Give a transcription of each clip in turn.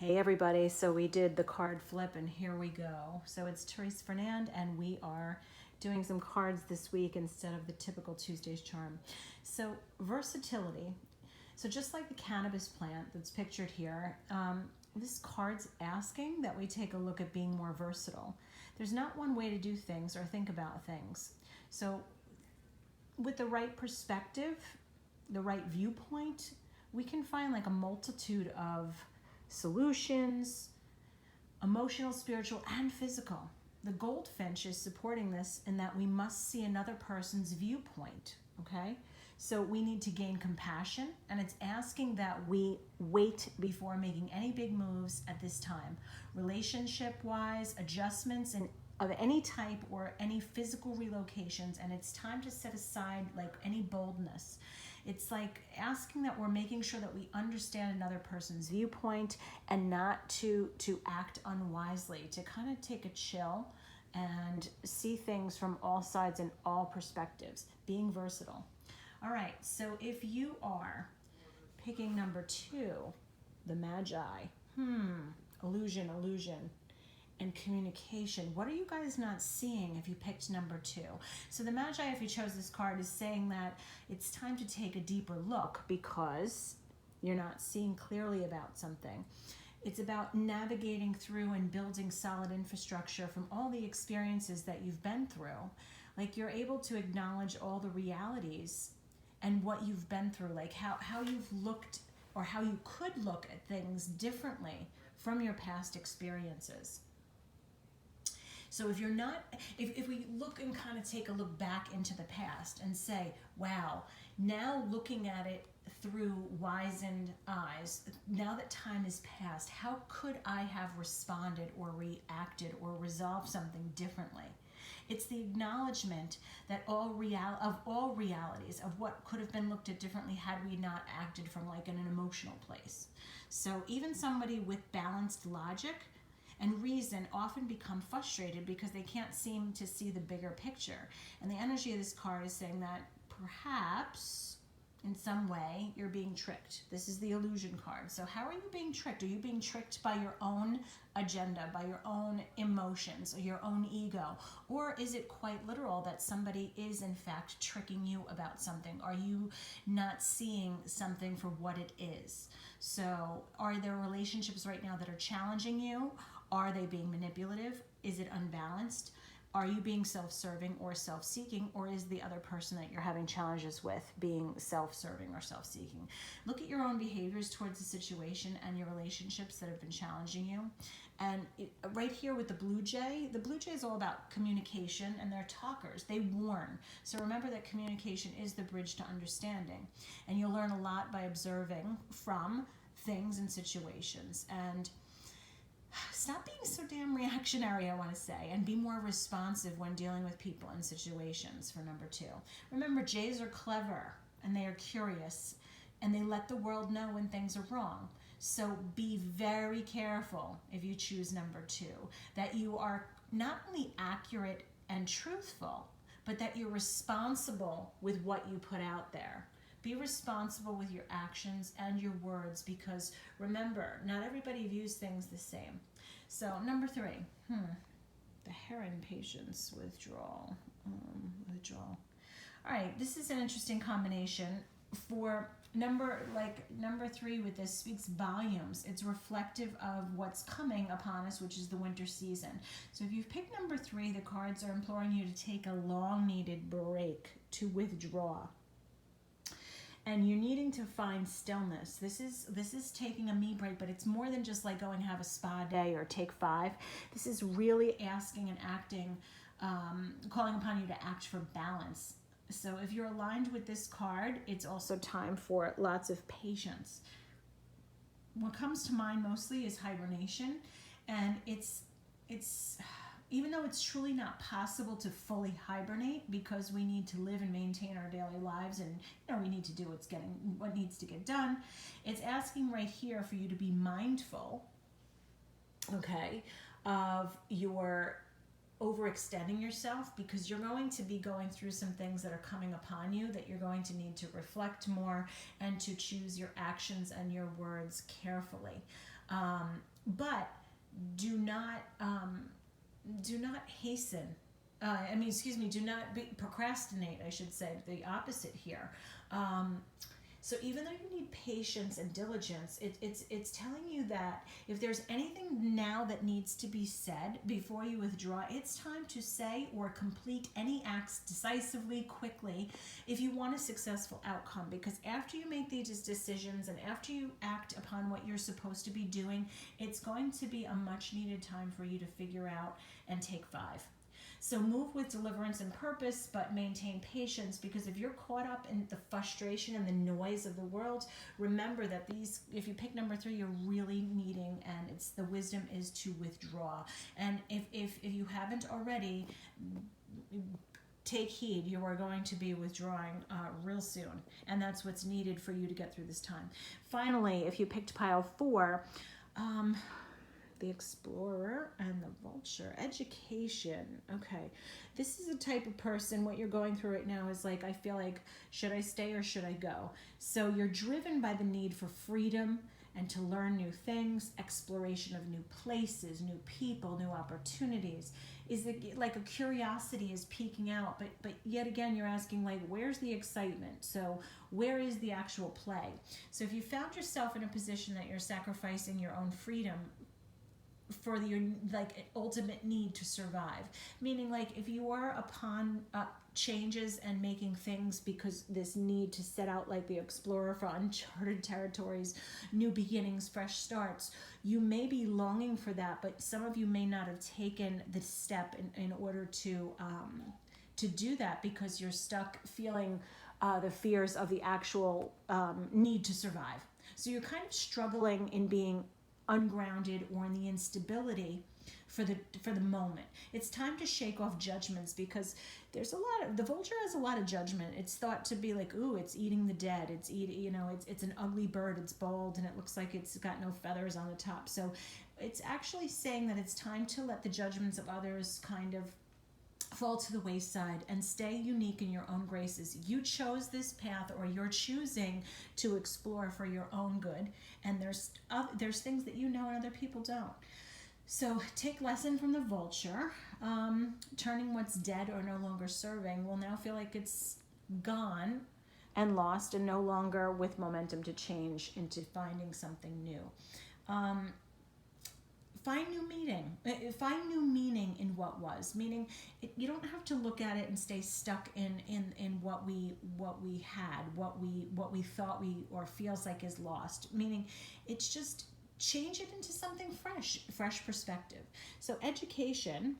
Hey everybody, so we did the card flip and here we go. So it's Therèsa Fernand and we are doing some cards this week instead of the typical Tuesday's charm. So versatility, so just like the cannabis plant that's pictured here, this card's asking that we take a look at being more versatile. There's not one way to do things or think about things. So with the right perspective, the right viewpoint, we can find like a multitude of solutions, emotional, spiritual, and physical. The goldfinch is supporting this in that we must see another person's viewpoint, okay? So we need to gain compassion, and it's asking that we wait before making any big moves at this time. Relationship-wise, adjustments of any type or any physical relocations, and it's time to set aside like any boldness. It's like asking that we're making sure that we understand another person's viewpoint and not to act unwisely, to kind of take a chill and see things from all sides and all perspectives, being versatile. All right, so if you are picking number 2, the Magi, illusion, and communication. What are you guys not seeing if you picked number 2? So the Magi, if you chose this card, is saying that it's time to take a deeper look because you're not seeing clearly about something. It's about navigating through and building solid infrastructure from all the experiences that you've been through. Like you're able to acknowledge all the realities and what you've been through, like how you've looked or how you could look at things differently from your past experiences. So if you're not, if we look and kind of take a look back into the past and say, wow, now looking at it through wizened eyes, now that time has passed, how could I have responded or reacted or resolved something differently? It's the acknowledgement that all realities of what could have been looked at differently had we not acted from like in an emotional place. So even somebody with balanced logic and reason often become frustrated because they can't seem to see the bigger picture. And the energy of this card is saying that perhaps in some way you're being tricked. This is the illusion card. So how are you being tricked? Are you being tricked by your own agenda, by your own emotions, or your own ego? Or is it quite literal that somebody is in fact tricking you about something? Are you not seeing something for what it is? So are there relationships right now that are challenging you? Are they being manipulative? Is it unbalanced? Are you being self-serving or self-seeking, or is the other person that you're having challenges with being self-serving or self-seeking? Look at your own behaviors towards the situation and your relationships that have been challenging you. And right here with the Blue Jay is all about communication, and they're talkers. They warn. So remember that communication is the bridge to understanding. And you'll learn a lot by observing from things and situations. And stop being so damn reactionary, I want to say, and be more responsive when dealing with people and situations for number 2. Remember, Jays are clever and they are curious and they let the world know when things are wrong. So be very careful if you choose number 2, that you are not only accurate and truthful, but that you're responsible with what you put out there. Be responsible with your actions and your words because remember, not everybody views things the same. So number 3, the Heron patience, withdrawal. Withdrawal. All right, this is an interesting combination for number 3 with this speaks volumes. It's reflective of what's coming upon us, which is the winter season. So if you've picked number 3, the cards are imploring you to take a long-needed break, to withdraw. And you're needing to find stillness. This is taking a me break, but it's more than just like going have a spa day or take 5. This is really asking and acting, calling upon you to act for balance. So if you're aligned with this card, it's also time for lots of patience. What comes to mind mostly is hibernation, and it's even though it's truly not possible to fully hibernate because we need to live and maintain our daily lives and we need to do what needs to get done, it's asking right here for you to be mindful, okay, of your overextending yourself, because you're going to be going through some things that are coming upon you that you're going to need to reflect more and to choose your actions and your words carefully. but do not hasten. Do not procrastinate, I should say, the opposite here. So even though you need patience and diligence, it's telling you that if there's anything now that needs to be said before you withdraw, it's time to say or complete any acts decisively, quickly, if you want a successful outcome. Because after you make these decisions and after you act upon what you're supposed to be doing, it's going to be a much needed time for you to figure out and take 5. So move with deliverance and purpose, but maintain patience, because if you're caught up in the frustration and the noise of the world, remember that if you pick number 3, you're really needing, and the wisdom is to withdraw. And if you haven't already, take heed, you are going to be withdrawing real soon, and that's what's needed for you to get through this time. Finally, if you picked pile 4, the explorer and the vulture. Education. Okay. This is a type of person, what you're going through right now is like, I feel like, should I stay or should I go? So you're driven by the need for freedom and to learn new things, exploration of new places, new people, new opportunities. Is it like a curiosity is peeking out, but yet again, you're asking, like, where's the excitement? So where is the actual play? So if you found yourself in a position that you're sacrificing your own freedom for your ultimate need to survive, meaning like if you are upon changes and making things because this need to set out like the explorer for uncharted territories, new beginnings, fresh starts, you may be longing for that, but some of you may not have taken the step in order to do that because you're stuck feeling the fears of the actual need to survive. So you're kind of struggling in being ungrounded or in the instability for the moment. It's time to shake off judgments, because there's the vulture has a lot of judgment. It's thought to be like, ooh, it's eating the dead. It's an ugly bird. It's bald and it looks like it's got no feathers on the top. So it's actually saying that it's time to let the judgments of others kind of fall to the wayside and stay unique in your own graces. You chose this path, or you're choosing to explore for your own good, and there's things that you know and other people don't. So take lesson from the vulture. Turning what's dead or no longer serving will now feel like it's gone and lost and no longer with momentum to change into finding something new. Find new meaning in what was. Meaning, you don't have to look at it and stay stuck in what we had, what we thought or feels like is lost. Meaning, it's just change it into something fresh perspective. So education,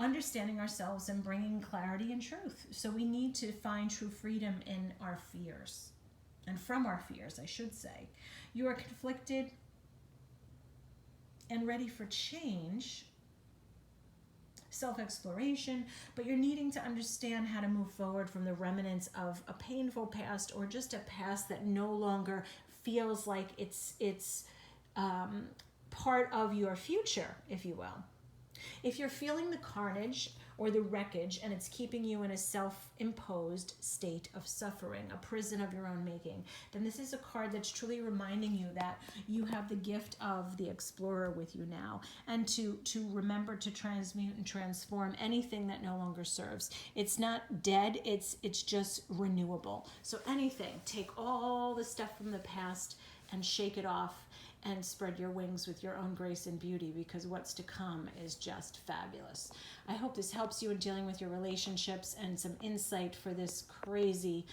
understanding ourselves and bringing clarity and truth. So we need to find true freedom in our fears, and from our fears, I should say. You are conflicted and ready for change, self-exploration, but you're needing to understand how to move forward from the remnants of a painful past, or just a past that no longer feels like it's part of your future, if you will. If you're feeling the carnage or the wreckage and it's keeping you in a self-imposed state of suffering, a prison of your own making, then this is a card that's truly reminding you that you have the gift of the explorer with you now, and to remember to transmute and transform anything that no longer serves. It's not dead, it's just renewable. So anything, take all the stuff from the past and shake it off and spread your wings with your own grace and beauty, because what's to come is just fabulous. I hope this helps you in dealing with your relationships, and some insight for this crazy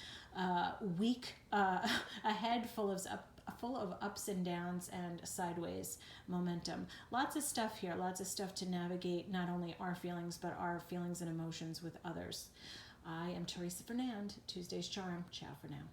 week ahead, full of ups and downs and sideways momentum. Lots of stuff here, lots of stuff to navigate, not only our feelings, but our feelings and emotions with others. I am Therèsa Fernand, Tuesday's Charm. Ciao for now.